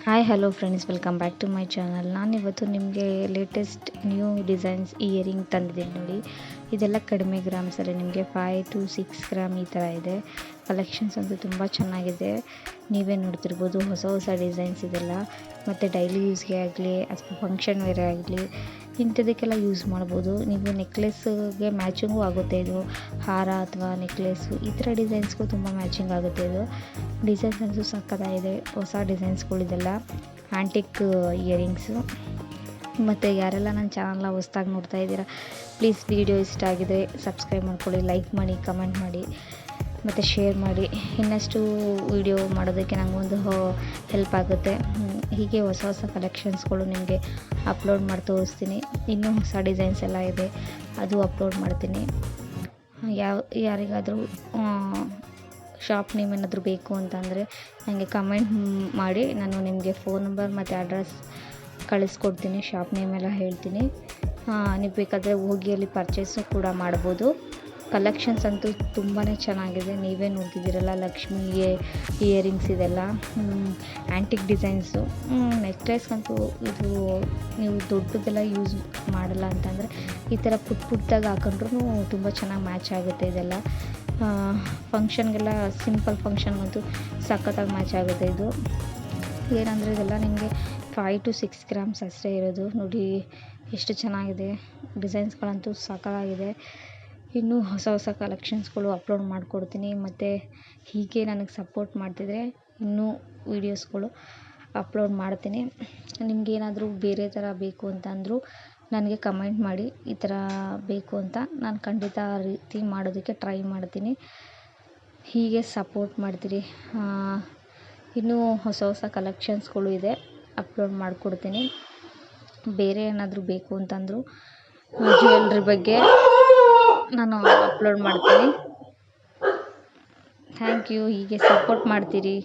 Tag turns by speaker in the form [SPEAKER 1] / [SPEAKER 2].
[SPEAKER 1] Hi hello friends, welcome back to my channel. ನಾನಿವತ್ತು ನಿಮಗೆ latest new designs earring ತಂದಿದ್ದೀನಿ ನೋಡಿ. ಇದೆಲ್ಲ ಕಡಿಮೆ ಗ್ರಾಮ್ಸಲ್ಲಿ ನಿಮಗೆ 5 to 6 ಗ್ರಾಮ್ ಈ ಥರ ಇದೆ. ಕಲೆಕ್ಷನ್ಸ್ ಅಂತೂ ತುಂಬ ಚೆನ್ನಾಗಿದೆ. ನೀವೇ ನೋಡ್ತಿರ್ಬೋದು, ಹೊಸ ಹೊಸ ಡಿಸೈನ್ಸ್ ಇದೆಲ್ಲ. ಮತ್ತು ಡೈಲಿ ಯೂಸ್ಗೆ ಆಗಲಿ ಅಥವಾ ಫಂಕ್ಷನ್ ವೇರೇ ಆಗಲಿ ಇಂಥದಕ್ಕೆಲ್ಲ ಯೂಸ್ ಮಾಡ್ಬೋದು. ನೀವು ನೆಕ್ಲೆಸ್ಗೆ ಮ್ಯಾಚಿಂಗೂ ಆಗುತ್ತೆ. ಇದು ಹಾರ ಅಥವಾ ನೆಕ್ಲೆಸ್ಸು ಈ ಥರ ಡಿಸೈನ್ಸ್ಗೂ ತುಂಬ ಮ್ಯಾಚಿಂಗ್ ಆಗುತ್ತೆ. ಇದು ಡಿಸೈನ್ಸ್ ಅಂತೂ ಸಕ್ಕತ್ತಾಗಿದೆ. ಹೊಸ ಡಿಸೈನ್ಸ್ಗಳಿದೆಲ್ಲ ಆ್ಯಂಟಿಕ್ ಇಯರಿಂಗ್ಸು. ಮತ್ತು ಯಾರೆಲ್ಲ ನನ್ನ ಚಾನಲ್ನ ಹೊಸ್ದಾಗಿ ನೋಡ್ತಾ ಇದ್ದೀರಾ, ಪ್ಲೀಸ್ ವಿಡಿಯೋ ಇಷ್ಟ ಆಗಿದರೆ ಸಬ್ಸ್ಕ್ರೈಬ್ ಮಾಡ್ಕೊಳ್ಳಿ, ಲೈಕ್ ಮಾಡಿ, ಕಮೆಂಟ್ ಮಾಡಿ ಮತ್ತು ಶೇರ್ ಮಾಡಿ. ಇನ್ನಷ್ಟು ವಿಡಿಯೋ ಮಾಡೋದಕ್ಕೆ ನನಗೊಂದು ಹೆಲ್ಪ್ ಆಗುತ್ತೆ. ಹೀಗೆ ಹೊಸ ಹೊಸ ಕಲೆಕ್ಷನ್ಸ್ಗಳು ನಿಮಗೆ ಅಪ್ಲೋಡ್ ಮಾಡಿ ತೋರಿಸ್ತೀನಿ. ಇನ್ನೂ ಹೊಸ ಡಿಸೈನ್ಸ್ ಎಲ್ಲ ಇದೆ, ಅದು ಅಪ್ಲೋಡ್ ಮಾಡ್ತೀನಿ. ಯಾರಿಗಾದರೂ ಶಾಪ್ ನೇಮ್ ಏನಾದರೂ ಬೇಕು ಅಂತಂದರೆ ನನಗೆ ಕಮೆಂಟ್ ಮಾಡಿ, ನಾನು ನಿಮಗೆ ಫೋನ್ ನಂಬರ್ ಮತ್ತು ಅಡ್ರೆಸ್ ಕಳಿಸ್ಕೊಡ್ತೀನಿ. ಶಾಪ್ ನೇಮ್ ಎಲ್ಲ ಹೇಳ್ತೀನಿ. ನೀವು ಬೇಕಾದರೆ ಹೋಗಿ ಅಲ್ಲಿ ಪರ್ಚೇಸು ಕೂಡ ಮಾಡ್ಬೋದು. ಕಲೆಕ್ಷನ್ಸ್ ಅಂತೂ ತುಂಬಾ ಚೆನ್ನಾಗಿದೆ. ನೀವೇ ನೋಡ್ತಿದ್ದೀರಲ್ಲ, ಲಕ್ಷ್ಮಿ ಇಯರಿಂಗ್ಸ್ ಇದೆಲ್ಲ ಆ್ಯಂಟಿಕ್ ಡಿಸೈನ್ಸು. ನೆಕ್ಲೆಸ್ಗಂತೂ ಇದು ನೀವು ದೊಡ್ಡದೆಲ್ಲ ಯೂಸ್ ಮಾಡಲ್ಲ ಅಂತಂದರೆ ಈ ಥರ ಪುಟ್ಟದಾಗಿ ಹಾಕೊಂಡ್ರೂ ತುಂಬ ಚೆನ್ನಾಗಿ ಮ್ಯಾಚ್ ಆಗುತ್ತೆ. ಇದೆಲ್ಲ ಫಂಕ್ಷನ್ಗೆಲ್ಲ, ಸಿಂಪಲ್ ಫಂಕ್ಷನ್ಗಂತೂ ಸಖತ್ತಾಗಿ ಮ್ಯಾಚ್ ಆಗುತ್ತೆ. ಇದು ಏನಂದರೆ ಇದೆಲ್ಲ ನಿಮಗೆ 5 to 6 ಗ್ರಾಮ್ಸ್ ಅಷ್ಟೇ ಇರೋದು. ನೋಡಿ ಎಷ್ಟು ಚೆನ್ನಾಗಿದೆ. ಡಿಸೈನ್ಸ್ಗಳಂತೂ ಸಖತ್ತಾಗಿದೆ. ಇನ್ನೂ ಹೊಸ ಹೊಸ ಕಲೆಕ್ಷನ್ಸ್ಗಳು ಅಪ್ಲೋಡ್ ಮಾಡಿಕೊಡ್ತೀನಿ. ಮತ್ತು ಹೀಗೆ ನನಗೆ ಸಪೋರ್ಟ್ ಮಾಡ್ತಿದ್ರೆ ಇನ್ನೂ ವೀಡಿಯೋಸ್ಗಳು ಅಪ್ಲೋಡ್ ಮಾಡ್ತೀನಿ. ನಿಮಗೇನಾದರೂ ಬೇರೆ ಥರ ಬೇಕು ಅಂತಂದರೂ ನನಗೆ ಕಮೆಂಟ್ ಮಾಡಿ, ಈ ಥರ ಬೇಕು ಅಂತ ನಾನು ಖಂಡಿತ ಆ ರೀತಿ ಮಾಡೋದಕ್ಕೆ ಟ್ರೈ ಮಾಡ್ತೀನಿ. ಹೀಗೆ ಸಪೋರ್ಟ್ ಮಾಡ್ತೀರಿ. ಇನ್ನೂ ಹೊಸ ಹೊಸ ಕಲೆಕ್ಷನ್ಸ್ಗಳು ಇದೆ, ಅಪ್ಲೋಡ್ ಮಾಡಿಕೊಡ್ತೀನಿ. ಬೇರೆ ಏನಾದರೂ ಬೇಕು ಅಂತಂದರೂ ಜ್ಯುವೆಲ್ರಿ ಬಗ್ಗೆ ನಾನು ಅಪ್ಲೋಡ್ ಮಾಡ್ತೀನಿ. Thank you. ಹೀಗೆ ಸಪೋರ್ಟ್ ಮಾಡ್ತೀರಿ.